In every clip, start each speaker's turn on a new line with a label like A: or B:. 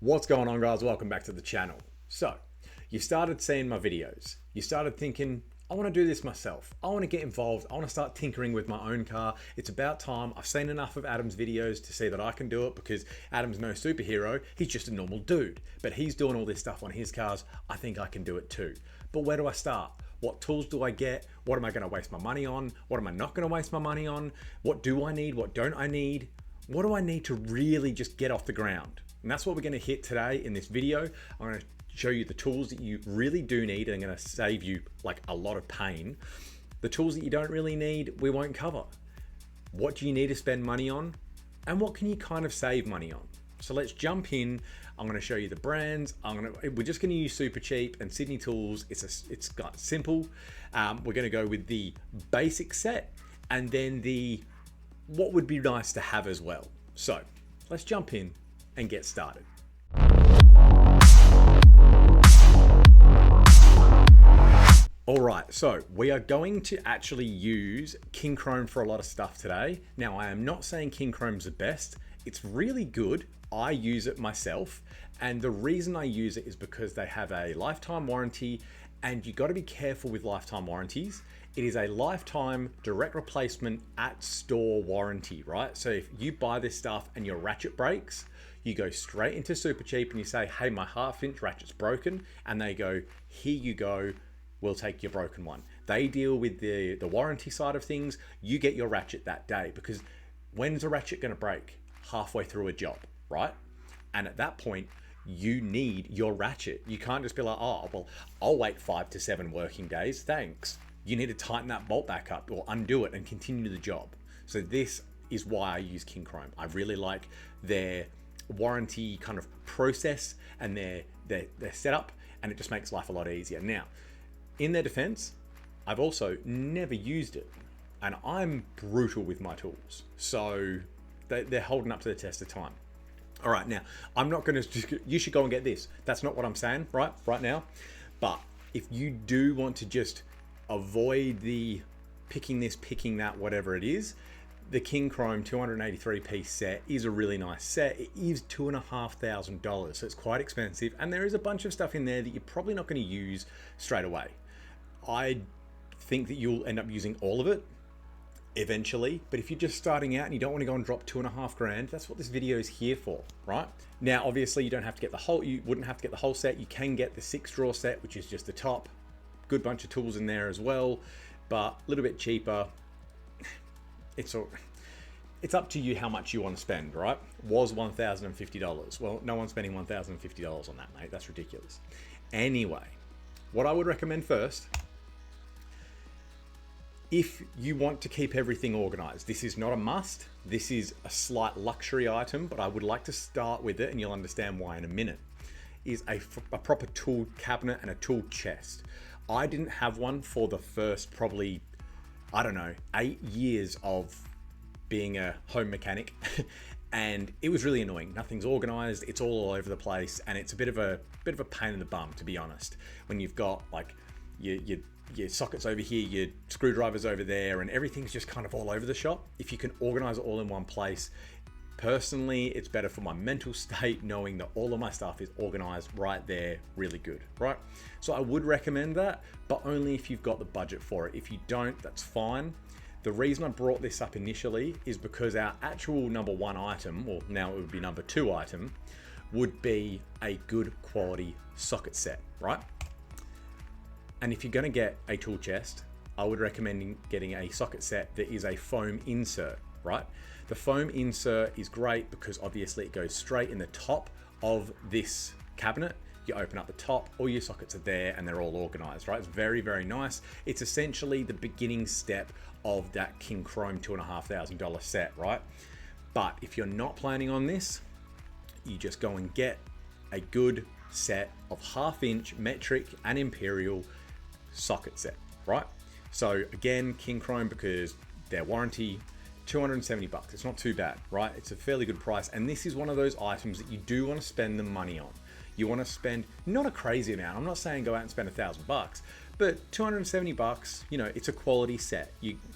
A: What's going on, guys? Welcome back to the channel. So you started seeing my videos, you started thinking, I want to do this myself, I want to get involved, I want to start tinkering with my own car. It's about time. I've seen enough of Adam's videos to see that I can do it, because Adam's no superhero, he's just a normal dude, but he's doing all this stuff on his cars. I think I can do it too. But where do I start? What tools do I get? What am I going to waste my money on? What am I not going to waste my money on? What do I need? What don't I need? What do I need to really just get off the ground? And that's what we're going to hit today in this video. I'm going to show you the tools that you really do need, and I'm going to save you like a lot of pain. The tools that you don't really need, we won't cover. What do you need to spend money on? And what can you kind of save money on? So let's jump in. I'm going to show you the brands. We're just going to use Super Cheap and Sydney Tools. It's got simple. We're going to go with the basic set, and then the what would be nice to have as well. So let's jump in and get started. All right, so we are going to actually use King Chrome for a lot of stuff today. Now, I am not saying King Chrome's the best. It's really good. I use it myself, and the reason I use it is because they have a lifetime warranty, and you got to be careful with lifetime warranties. It is a lifetime direct replacement at store warranty, right? So if you buy this stuff and your ratchet breaks, you go straight into Super Cheap and you say, hey, my 1/2 inch ratchet's broken. And they go, here you go, we'll take your broken one. They deal with the warranty side of things. You get your ratchet that day, because when's a ratchet gonna break? Halfway through a job, right? And at that point, you need your ratchet. You can't just be like, oh, well, I'll wait 5 to 7 working days, thanks. You need to tighten that bolt back up or undo it and continue the job. So this is why I use King Chrome. I really like their warranty kind of process and their setup, and it just makes life a lot easier. Now, in their defense, I've also never used it, and I'm brutal with my tools. So they're holding up to the test of time. All right, now, I'm not gonna, you should go and get this. That's not what I'm saying right now. But if you do want to just avoid the picking this, picking that, whatever it is, the King Chrome 283 piece set is a really nice set. It is $2,500, so it's quite expensive, and there is a bunch of stuff in there that you're probably not going to use straight away. I think that you'll end up using all of it eventually, but if you're just starting out and you don't want to go and drop $2.5 grand, that's what this video is here for, right? Now, obviously, you wouldn't have to get the whole set. You can get the 6-drawer set, which is just the top. Good bunch of tools in there as well, but a little bit cheaper. It's up to you how much you want to spend, right? Was $1,050. Well, no one's spending $1,050 on that, mate. That's ridiculous. Anyway, what I would recommend first, if you want to keep everything organized, this is not a must. This is a slight luxury item, but I would like to start with it, and you'll understand why in a minute, is a proper tool cabinet and a tool chest. I didn't have one for the first probably, I don't know, 8 years of being a home mechanic, and it was really annoying. Nothing's organized, it's all over the place, and it's a bit of a pain in the bum, to be honest. When you've got like your sockets over here, your screwdrivers over there, and everything's just kind of all over the shop. If you can organize it all in one place, personally, it's better for my mental state knowing that all of my stuff is organized right there, really good, right? So I would recommend that, but only if you've got the budget for it. If you don't, that's fine. The reason I brought this up initially is because our actual number 1 item, or now it would be number 2 item, would be a good quality socket set, right? And if you're gonna get a tool chest, I would recommend getting a socket set that is a foam insert, right? The foam insert is great because obviously it goes straight in the top of this cabinet. You open up the top, all your sockets are there, and they're all organized, right? It's very, very nice. It's essentially the beginning step of that King Chrome $2,500 set, right? But if you're not planning on this, you just go and get a good set of 1/2 inch metric and imperial socket set, right? So again, King Chrome, because their warranty, $270. It's not too bad, right? It's a fairly good price. And this is one of those items that you do want to spend the money on. You want to spend not a crazy amount. I'm not saying go out and spend $1,000, but $270, you know, it's a quality set.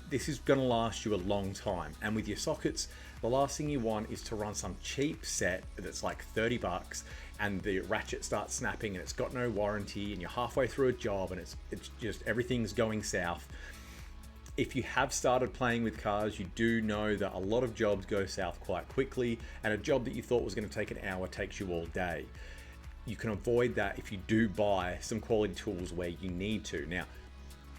A: This is going to last you a long time. And with your sockets, the last thing you want is to run some cheap set that's like $30 and the ratchet starts snapping and it's got no warranty and you're halfway through a job and it's just everything's going south. If you have started playing with cars, you do know that a lot of jobs go south quite quickly, and a job that you thought was going to take an hour takes you all day. You can avoid that if you do buy some quality tools where you need to. Now,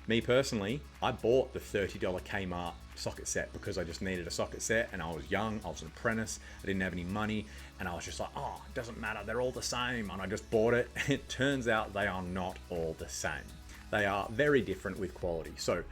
A: me personally, I bought the $30 Kmart socket set because I just needed a socket set, and I was young, I was an apprentice, I didn't have any money, and I was just like, oh, it doesn't matter, they're all the same, and I just bought it. It turns out they are not all the same. They are very different with quality. So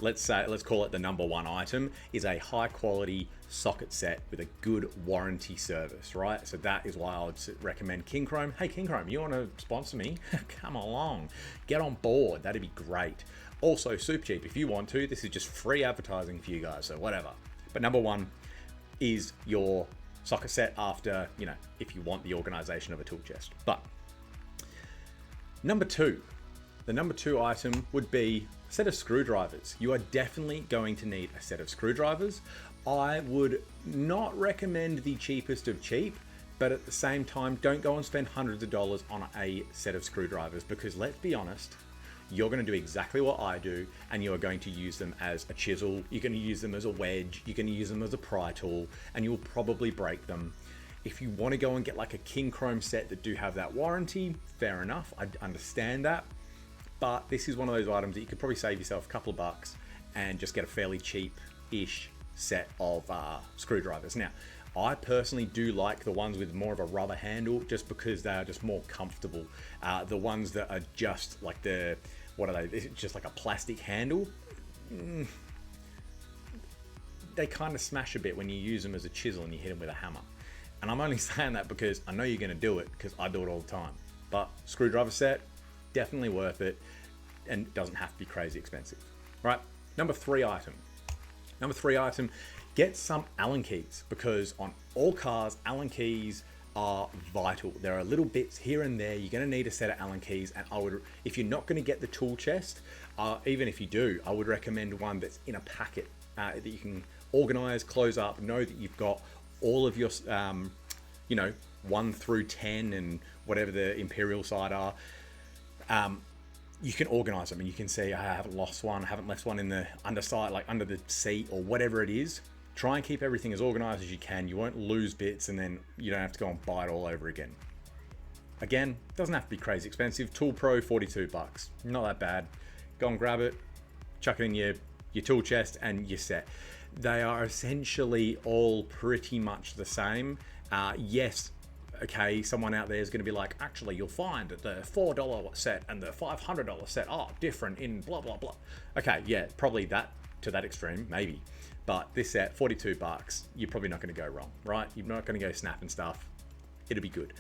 A: let's call it the number one item is a high quality socket set with a good warranty service, right? So that is why I would recommend King Chrome. Hey, King Chrome, you want to sponsor me? Come along, get on board. That'd be great. Also, super cheap if you want to. This is just free advertising for you guys, so whatever. But number one is your socket set after, if you want the organization of a tool chest. But the number two item would be a set of screwdrivers. You are definitely going to need a set of screwdrivers. I would not recommend the cheapest of cheap, but at the same time, don't go and spend hundreds of dollars on a set of screwdrivers, because let's be honest, you're going to do exactly what I do, and you are going to use them as a chisel, you're going to use them as a wedge, you're going to use them as a pry tool, and you'll probably break them. If you want to go and get like a King Chrome set that do have that warranty, fair enough, I understand that. But this is one of those items that you could probably save yourself a couple of bucks and just get a fairly cheap-ish set of screwdrivers. Now, I personally do like the ones with more of a rubber handle just because they are just more comfortable. The ones that are just like what are they? It's just like a plastic handle. They kind of smash a bit when you use them as a chisel and you hit them with a hammer. And I'm only saying that because I know you're going to do it, because I do it all the time. But screwdriver set, definitely worth it, and doesn't have to be crazy expensive. Right, number three item, get some Allen keys, because on all cars, Allen keys are vital. There are little bits here and there. You're going to need a set of Allen keys, and if you're not going to get the tool chest, even if you do, I would recommend one that's in a packet that you can organize, close up, know that you've got all of your 1 through 10 and whatever the imperial side are. You can organize them and you can see, I haven't lost one, I haven't left one in the underside, like under the seat or whatever it is. Try and keep everything as organized as you can. You won't lose bits, and then you don't have to go and buy it all over again. Again, doesn't have to be crazy expensive. Tool Pro, $42. Not that bad. Go and grab it, chuck it in your tool chest, and you're set. They are essentially all pretty much the same. Yes, okay, someone out there is going to be like, actually, you'll find that the $4 set and the $500 set are different in blah, blah, blah. Okay, yeah, probably that to that extreme, maybe. But this set, $42, you're probably not going to go wrong, right? You're not going to go snapping stuff. It'll be good.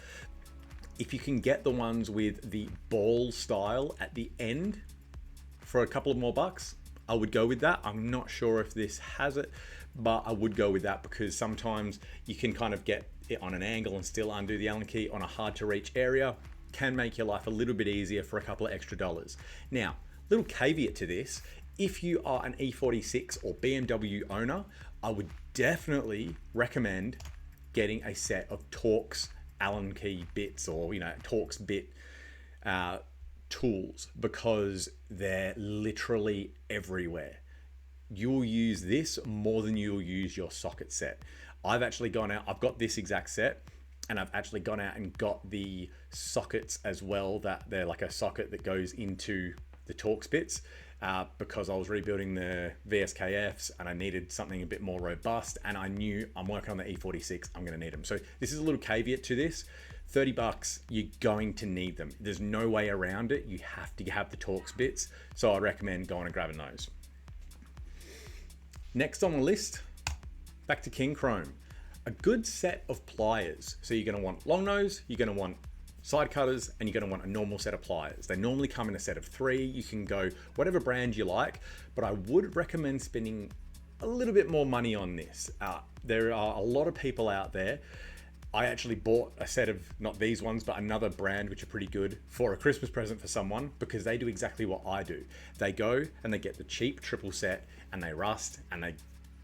A: If you can get the ones with the ball style at the end for a couple of more bucks, I would go with that. I'm not sure if this has it, but I would go with that, because sometimes you can kind of get it on an angle and still undo the Allen key on a hard to reach area. Can make your life a little bit easier for a couple of extra dollars. Now, little caveat to this, if you are an E46 or BMW owner, I would definitely recommend getting a set of Torx Allen key bits, or Torx bit tools, because they're literally everywhere. You'll use this more than you'll use your socket set. I've actually gone out, I've got this exact set, and I've actually gone out and got the sockets as well, that they're like a socket that goes into the Torx bits, because I was rebuilding the VSKFs and I needed something a bit more robust, and I knew I'm working on the E46, I'm going to need them. So this is a little caveat to this. $30, you're going to need them. There's no way around it. You have to have the Torx bits. So I recommend going and grabbing those. Next on the list, back to King Chrome. A good set of pliers. So you're going to want long nose, you're going to want side cutters, and you're going to want a normal set of pliers. They normally come in a set of 3. You can go whatever brand you like, but I would recommend spending a little bit more money on this. There are a lot of people out there. I actually bought a set of, not these ones, but another brand which are pretty good, for a Christmas present for someone, because they do exactly what I do. They go and they get the cheap triple set, and they rust, and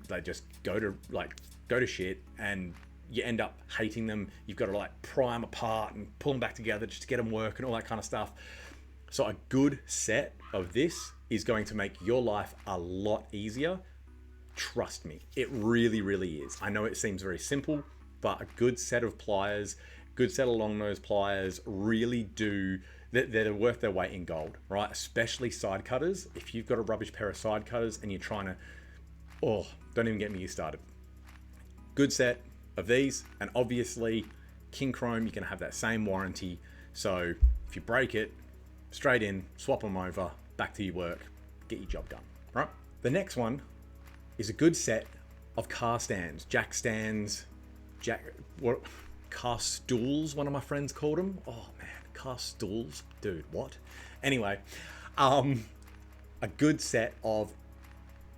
A: they just go to shit, and you end up hating them. You've got to like pry them apart and pull them back together just to get them working, all that kind of stuff. So a good set of this is going to make your life a lot easier. Trust me, it really, really is. I know it seems very simple, but a good set of pliers, good set of long nose pliers really do, they're worth their weight in gold, right? Especially side cutters. If you've got a rubbish pair of side cutters and you're trying to, oh, don't even get me started. Good set of these, and obviously King Chrome, you can have that same warranty. So if you break it, straight in, swap them over, back to your work, get your job done, right? The next one is a good set of car stands, jack stands, car stools, one of my friends called them. Oh man, car stools, dude, what? Anyway, a good set of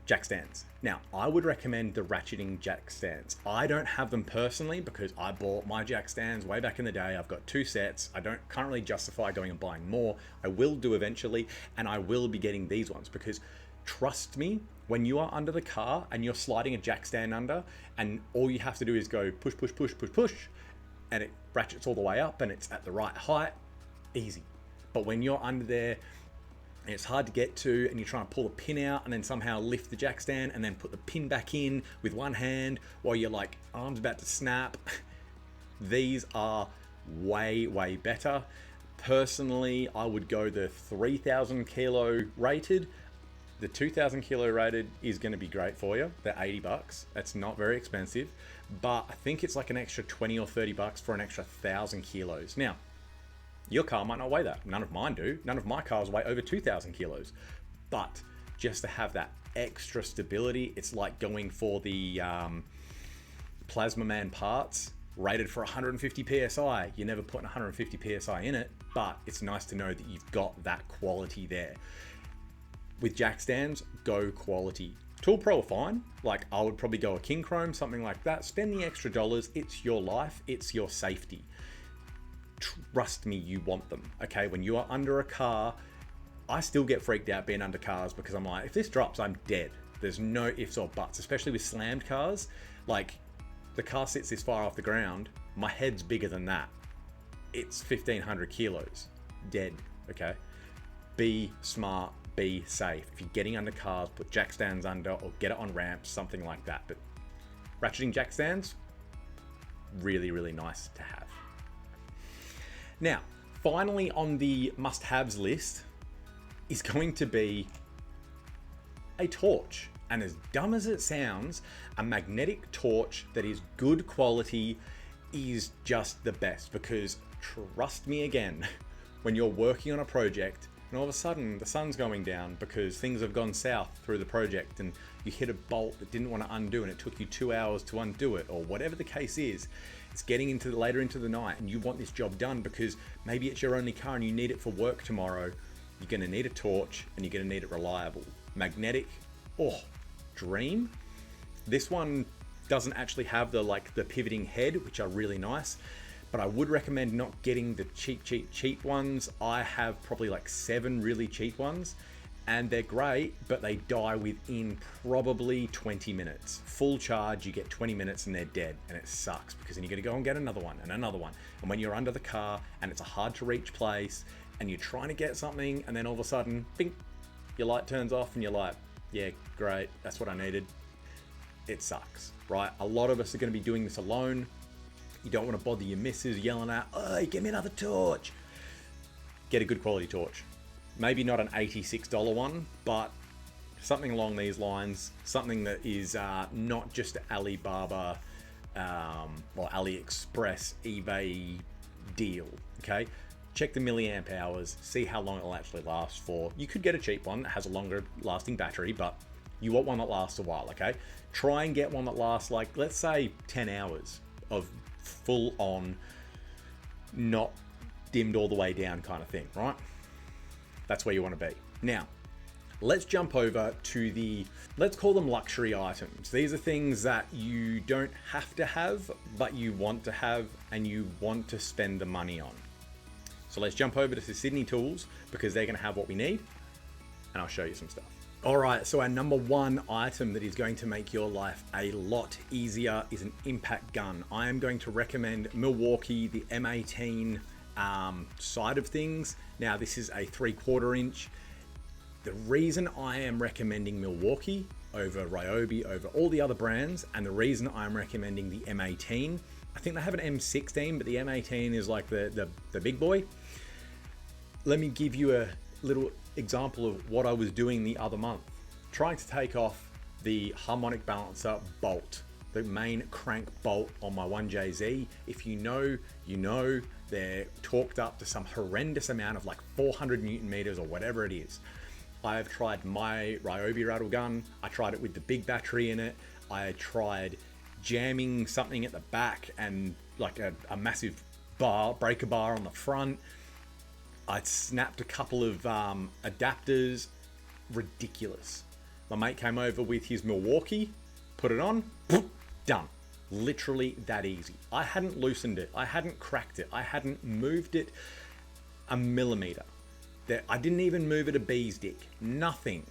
A: jack stands. Now, I would recommend the ratcheting jack stands. I don't have them personally because I bought my jack stands way back in the day. I've got 2 sets. I can't really justify going and buying more. I will do eventually, and I will be getting these ones because trust me, when you are under the car and you're sliding a jack stand under, and all you have to do is go push, push, push, push, push, and it ratchets all the way up and it's at the right height, easy. But when you're under there, and it's hard to get to, and you're trying to pull the pin out and then somehow lift the jack stand and then put the pin back in with one hand while your like arm's about to snap. These are way, way better. Personally, I would go the 3,000 kilo rated. The 2,000 kilo rated is going to be great for you. They're $80. That's not very expensive, but I think it's like an extra 20 or 30 bucks for an extra 1,000 kilos. Now, your car might not weigh that. None of mine do. None of my cars weigh over 2,000 kilos. But just to have that extra stability, it's like going for the Plasma Man parts rated for 150 PSI. You're never putting 150 PSI in it, but it's nice to know that you've got that quality there. With jack stands, go quality. Tool Pro are fine. Like I would probably go a King Chrome, something like that. Spend the extra dollars. It's your life. It's your safety. Trust me, you want them, okay? When you are under a car, I still get freaked out being under cars because I'm like, if this drops, I'm dead. There's no ifs or buts, especially with slammed cars. Like, the car sits this far off the ground, my head's bigger than that. It's 1,500 kilos, dead, okay? Be smart, be safe. If you're getting under cars, put jack stands under or get it on ramps, something like that. But ratcheting jack stands, really, really nice to have. Now, finally on the must-haves list is going to be a torch. And as dumb as it sounds, a magnetic torch that is good quality is just the best, because trust me again, when you're working on a project and all of a sudden the sun's going down because things have gone south through the project and you hit a bolt that didn't want to undo and it took you 2 hours to undo it, or whatever the case is, it's getting later into the night and you want this job done because maybe it's your only car and you need it for work tomorrow. You're going to need a torch and you're going to need it reliable. Magnetic, oh, dream. This one doesn't actually have the pivoting head, which are really nice, but I would recommend not getting the cheap ones. I have probably like 7 really cheap ones and they're great, but they die within probably 20 minutes. Full charge, you get 20 minutes and they're dead, and it sucks because then you're gonna go and get another one and another one. And when you're under the car and it's a hard to reach place and you're trying to get something and then all of a sudden, bing, your light turns off and you're like, yeah, great, that's what I needed. It sucks, right? A lot of us are gonna be doing this alone. You don't wanna bother your missus yelling out, oh, give me another torch. Get a good quality torch. Maybe not an $86 one, but something along these lines, something that is not just Alibaba or AliExpress, eBay deal, okay? Check the milliamp hours, see how long it'll actually last for. You could get a cheap one that has a longer lasting battery, but you want one that lasts a while, okay? Try and get one that lasts like, let's say 10 hours of full on, not dimmed all the way down kind of thing, right? That's where you want to be. Now, let's jump over to let's call them luxury items. These are things that you don't have to have, but you want to have and you want to spend the money on. So let's jump over to Sydney Tools because they're going to have what we need and I'll show you some stuff. All right, so our number one item that is going to make your life a lot easier is an impact gun. I am going to recommend Milwaukee, the M18 side of things. Now, this is a 3/4 inch. The reason I am recommending Milwaukee over Ryobi, over all the other brands, and the reason I'm recommending the M18, I think they have an M16, but the M18 is like the big boy. Let me give you a little example of what I was doing the other month. Trying to take off the harmonic balancer bolt, the main crank bolt on my 1JZ. If you know, you know, they're torqued up to some horrendous amount of like 400 Newton meters or whatever it is. I've tried my Ryobi rattle gun. I tried it with the big battery in it. I tried jamming something at the back and like a massive breaker bar on the front. I snapped a couple of adapters. Ridiculous. My mate came over with his Milwaukee, put it on, done. Literally that easy. I hadn't loosened it. I hadn't cracked it. I hadn't moved it a millimeter. I didn't even move it a bee's dick. Nothing.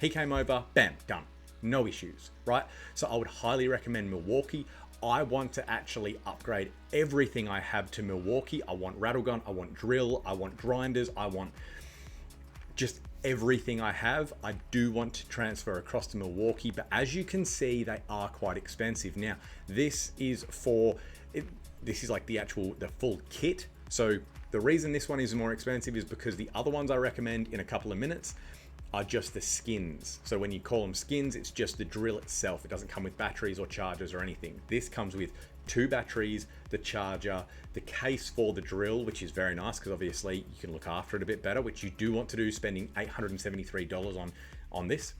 A: He came over, bam, done. No issues, right? So I would highly recommend Milwaukee. I want to actually upgrade everything I have to Milwaukee. I want rattle gun, I want drill, I want grinders, I want just everything I have. I do want to transfer across to Milwaukee, but as you can see, they are quite expensive. Now, this is like the full kit. So the reason this one is more expensive is because the other ones I recommend in a couple of minutes are just the skins. So when you call them skins, it's just the drill itself. It doesn't come with batteries or chargers or anything. This comes with 2 batteries, the charger, the case for the drill, which is very nice because obviously you can look after it a bit better, which you do want to do, spending $873 on this,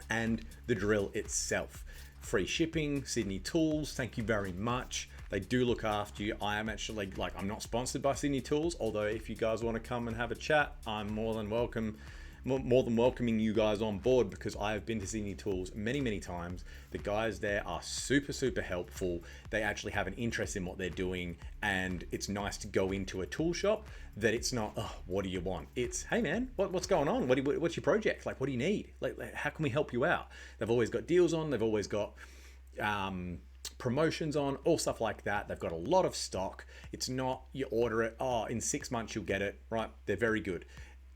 A: and the drill itself. Free shipping, Sydney Tools, thank you very much. They do look after you. I am actually, I'm not sponsored by Sydney Tools, although if you guys want to come and have a chat, I'm more than welcoming you guys on board, because I have been to Sydney Tools many times. The guys there are super helpful. They actually have an interest in what they're doing, and it's nice to go into a tool shop that it's not, oh, what do you want? It's, hey man, what's going on? What's your project? Like, what do you need? Like, how can we help you out? They've always got deals on. They've always got promotions on, all stuff like that. They've got a lot of stock. It's not you order it, oh, in 6 months you'll get it, right? They're very good.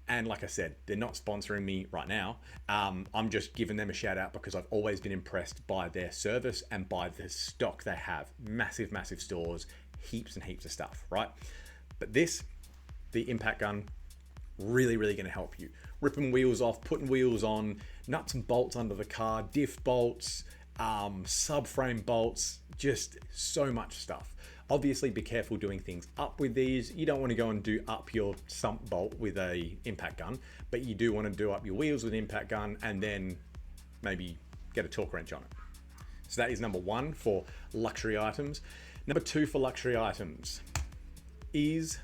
A: And like I said, they're not sponsoring me right now. I'm just giving them a shout out because I've always been impressed by their service and by the stock they have. Massive stores, heaps and heaps of stuff, right? But this, the impact gun, really going to help you. Ripping wheels off, putting wheels on, nuts and bolts under the car, diff bolts, subframe bolts, just so much stuff. Obviously, be careful doing things up with these. You don't want to go and do up your sump bolt with a impact gun, but you do want to do up your wheels with an impact gun and then maybe get a torque wrench on it. So that is number 1 for luxury items. Number 2 for luxury items is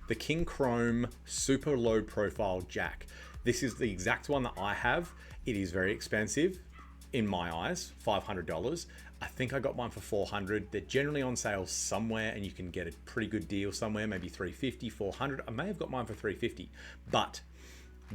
A: the King Chrome super low profile jack. This is the exact one that I have. It is very expensive in my eyes, $500. I think I got mine for $400. They're generally on sale somewhere and you can get a pretty good deal somewhere, maybe $350, $400. I may have got mine for $350, but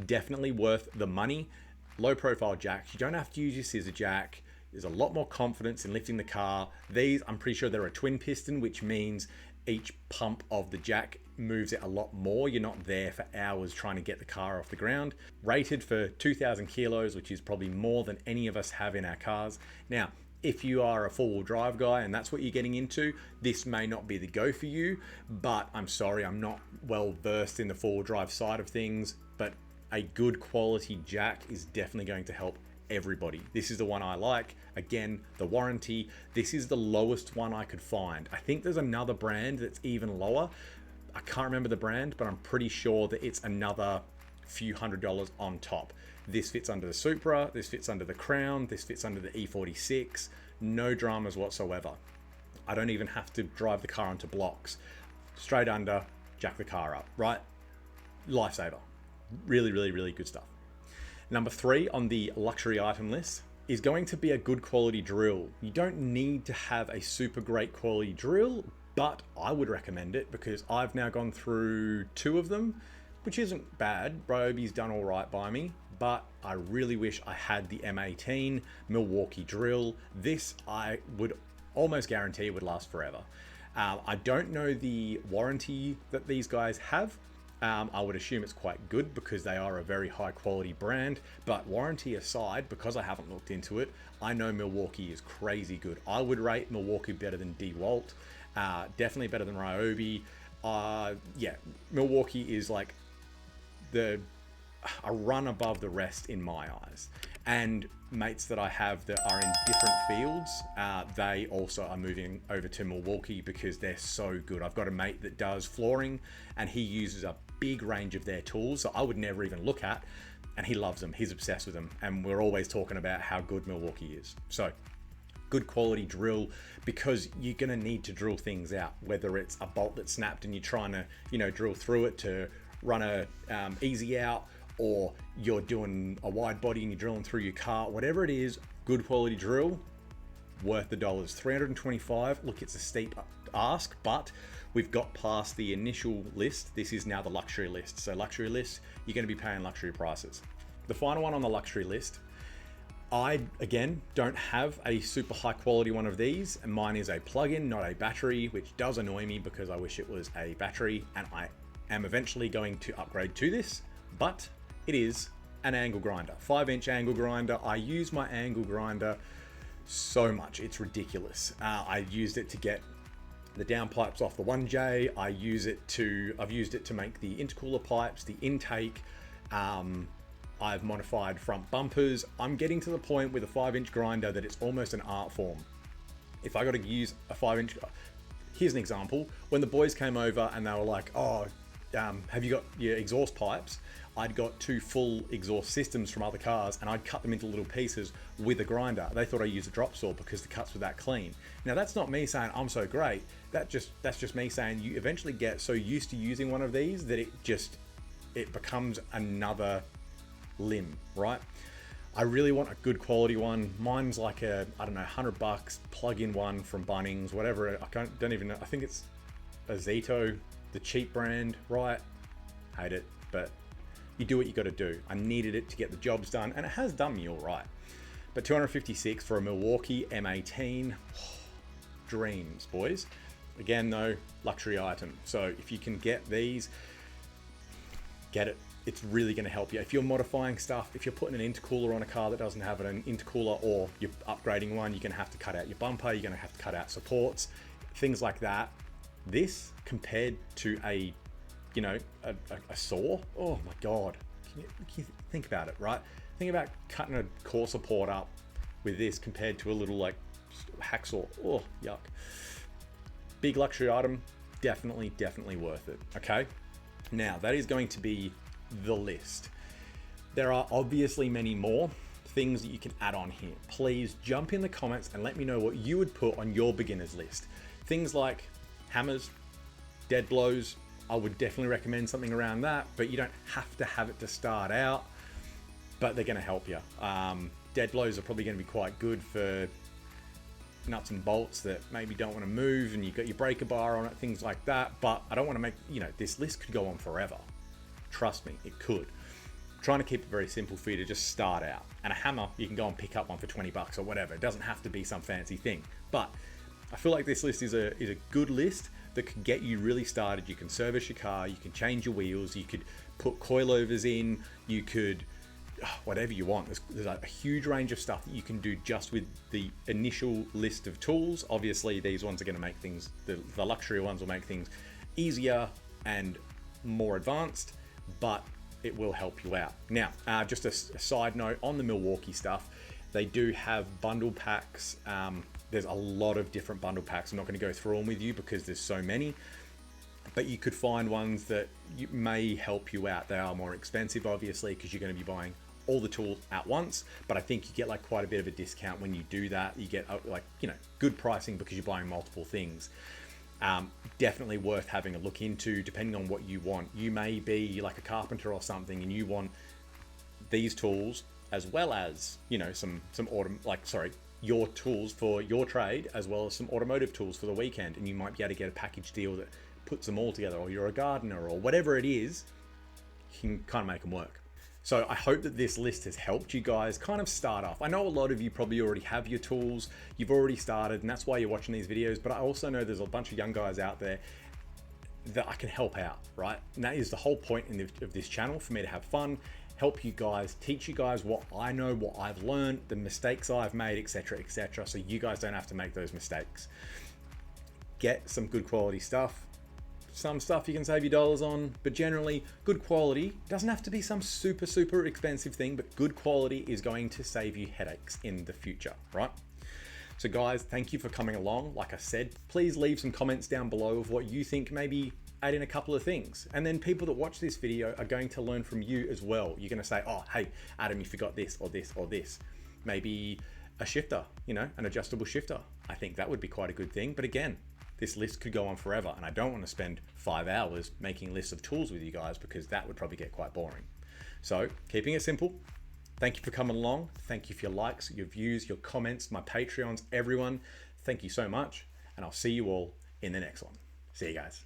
A: definitely worth the money. Low profile jacks. You don't have to use your scissor jack. There's a lot more confidence in lifting the car. These, I'm pretty sure they're a twin piston, which means each pump of the jack moves it a lot more. You're not there for hours trying to get the car off the ground. Rated for 2,000 kilos, which is probably more than any of us have in our cars. Now, if you are a four-wheel drive guy and that's what you're getting into, this may not be the go for you, but I'm sorry, I'm not well versed in the four-wheel drive side of things, but a good quality jack is definitely going to help everybody. This is the one I like. Again, the warranty, this is the lowest one I could find. I think there's another brand that's even lower. I can't remember the brand, but I'm pretty sure that it's another few $100s on top. This fits under the Supra, this fits under the Crown, this fits under the E46, no dramas whatsoever. I don't even have to drive the car onto blocks. Straight under, jack the car up, right? Lifesaver. Really good stuff. Number 3 on the luxury item list is going to be a good quality drill. You don't need to have a super great quality drill, but I would recommend it because I've now gone through 2 of them, which isn't bad. Ryobi's done all right by me, but I really wish I had the M18 Milwaukee drill. This, I would almost guarantee it would last forever. I don't know the warranty that these guys have. I would assume it's quite good because they are a very high quality brand, but warranty aside, because I haven't looked into it, I know Milwaukee is crazy good. I would rate Milwaukee better than DeWalt, definitely better than Ryobi. Yeah, Milwaukee is like a run above the rest in my eyes. And mates that I have that are in different fields, they also are moving over to Milwaukee because they're so good. I've got a mate that does flooring and he uses a big range of their tools that I would never even look at, and he loves them. He's obsessed with them, and we're always talking about how good Milwaukee is. So good quality drill, because you're going to need to drill things out, whether it's a bolt that snapped and you're trying to drill through it to run a easy out, or you're doing a wide body and you're drilling through your car. Whatever it is, good quality drill, worth the dollars. $325. Look, it's a steep ask, but we've got past the initial list. This is now the luxury list. So luxury list, you're going to be paying luxury prices. The final one on the luxury list, I, again, don't have a super high quality one of these, and mine is a plug-in, not a battery, which does annoy me because I wish it was a battery, and I am eventually going to upgrade to this, but it is an angle grinder, 5-inch angle grinder. I use my angle grinder so much, it's ridiculous. I used it to get the downpipes off the 1J. I've used it to make the intercooler pipes, the intake. I've modified front bumpers. I'm getting to the point with a 5-inch grinder that it's almost an art form. If I got to use a 5-inch, here's an example. When the boys came over and they were like, oh, have you got your exhaust pipes? I'd got 2 full exhaust systems from other cars, and I'd cut them into little pieces with a grinder. They thought I used a drop saw because the cuts were that clean. Now that's not me saying I'm so great. That's just me saying you eventually get so used to using one of these that it becomes another limb, right? I really want a good quality one. Mine's like a, I don't know, $100 plug-in one from Bunnings, whatever. I don't even know. I think it's a Zito, the cheap brand, right? Hate it, but you do what you got to do. I needed it to get the jobs done, and it has done me all right. But $256 for a Milwaukee M18, dreams, boys. Again, though, luxury item. So if you can get these, get it. It's really going to help you. If you're modifying stuff, if you're putting an intercooler on a car that doesn't have an intercooler, or you're upgrading one, you're going to have to cut out your bumper, you're going to have to cut out supports, things like that. This compared to a saw, oh my God. Can you think about it, right? Think about cutting a core support up with this compared to a little like hacksaw. Oh, yuck. Big luxury item, definitely worth it, okay? Now, that is going to be the list. There are obviously many more things that you can add on here. Please jump in the comments and let me know what you would put on your beginner's list. Things like hammers, dead blows. I would definitely recommend something around that, but you don't have to have it to start out, but they're going to help you. Dead blows are probably going to be quite good for nuts and bolts that maybe don't want to move, and you've got your breaker bar on it, things like that. But I don't want to make, this list could go on forever. Trust me, it could. I'm trying to keep it very simple for you to just start out. And a hammer, you can go and pick up one for $20 or whatever. It doesn't have to be some fancy thing. But I feel like this list is a good list that could get you really started. You can service your car, you can change your wheels, you could put coilovers in, you could, whatever you want. There's a huge range of stuff that you can do just with the initial list of tools. Obviously, these ones are going to make things, the luxury ones will make things easier and more advanced, but it will help you out. Now, just a side note on the Milwaukee stuff, they do have bundle packs. There's a lot of different bundle packs. I'm not going to go through them with you because there's so many, but you could find ones that may help you out. They are more expensive, obviously, because you're going to be buying all the tools at once, but I think you get like quite a bit of a discount when you do that. You get good pricing because you're buying multiple things. Definitely worth having a look into, depending on what you want. You may be like a carpenter or something, and you want these tools as well as your tools for your trade, as well as some automotive tools for the weekend, and you might be able to get a package deal that puts them all together. Or you're a gardener or whatever it is, you can kind of make them work. So I hope that this list has helped you guys kind of start off. I know a lot of you probably already have your tools, you've already started, and that's why you're watching these videos, but I also know there's a bunch of young guys out there that I can help out, right? And that is the whole point of this channel, for me to have fun, help you guys, teach you guys what I know, what I've learned, the mistakes I've made, etc., etc., so you guys don't have to make those mistakes. Get some good quality stuff. Some stuff you can save your dollars on, but generally good quality doesn't have to be some super expensive thing, but good quality is going to save you headaches in the future, right? So guys, thank you for coming along. Like I said, please leave some comments down below of what you think, maybe add in a couple of things. And then people that watch this video are going to learn from you as well. You're gonna say, oh, hey, Adam, you forgot this or this or this. Maybe a shifter, you know, an adjustable shifter. I think that would be quite a good thing. But again, this list could go on forever, and I don't want to spend 5 hours making lists of tools with you guys, because that would probably get quite boring. So keeping it simple. Thank you for coming along. Thank you for your likes, your views, your comments, my Patreons, everyone. Thank you so much, and I'll see you all in the next one. See you guys.